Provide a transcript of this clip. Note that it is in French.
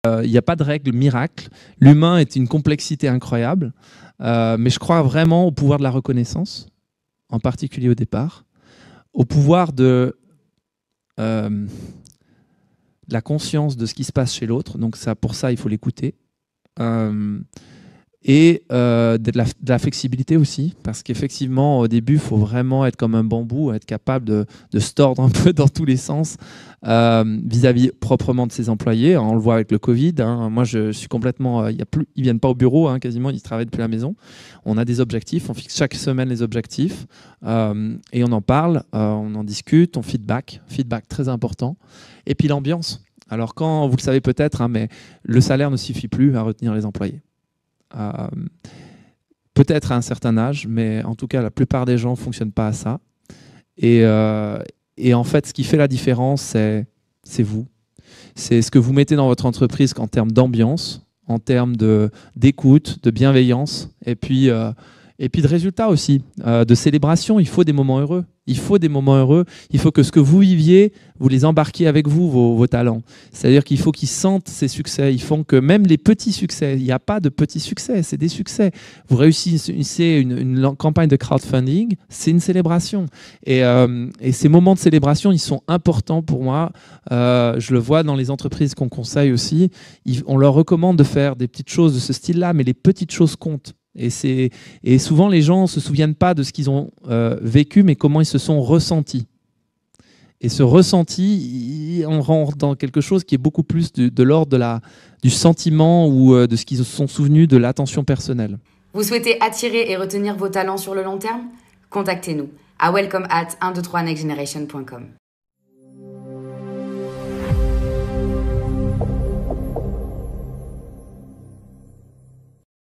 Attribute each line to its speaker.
Speaker 1: Il n'y a pas de règle miracle. L'humain est une complexité incroyable. Mais je crois vraiment au pouvoir de la reconnaissance, en particulier au départ, au pouvoir de la conscience de ce qui se passe chez l'autre. Donc pour ça, il faut l'écouter. Et de la flexibilité aussi, parce qu'effectivement, au début, il faut vraiment être comme un bambou, être capable de se tordre un peu dans tous les sens vis-à-vis proprement de ses employés. On le voit avec le Covid. Moi, je suis complètement... ils ne viennent pas au bureau, quasiment, ils travaillent depuis la maison. On a des objectifs, on fixe chaque semaine les objectifs et on en parle, on en discute, on feedback très important. Et puis l'ambiance. Alors quand, vous le savez peut-être, mais le salaire ne suffit plus à retenir les employés. Peut-être à un certain âge, mais en tout cas, la plupart des gens ne fonctionnent pas à ça. Et en fait, ce qui fait la différence, c'est vous. C'est ce que vous mettez dans votre entreprise en termes d'ambiance, en termes d'écoute, de bienveillance, et puis de résultats aussi, de célébration. Il faut des moments heureux. Il faut des moments heureux. Il faut que ce que vous viviez, vous les embarquiez avec vous, vos talents. C'est-à-dire qu'il faut qu'ils sentent ces succès. Ils font que même les petits succès, il n'y a pas de petits succès, c'est des succès. Vous réussissez une campagne de crowdfunding, c'est une célébration. Et ces moments de célébration, ils sont importants pour moi. Je le vois dans les entreprises qu'on conseille aussi. On leur recommande de faire des petites choses de ce style-là, mais les petites choses comptent. Et souvent, les gens ne se souviennent pas de ce qu'ils ont vécu, mais comment ils se sont ressentis. Et ce ressenti, on rentre dans quelque chose qui est beaucoup plus de l'ordre du sentiment ou de ce qu'ils se sont souvenus de l'attention personnelle.
Speaker 2: Vous souhaitez attirer et retenir vos talents sur le long terme ? Contactez-nous à welcome@123nextgeneration.com.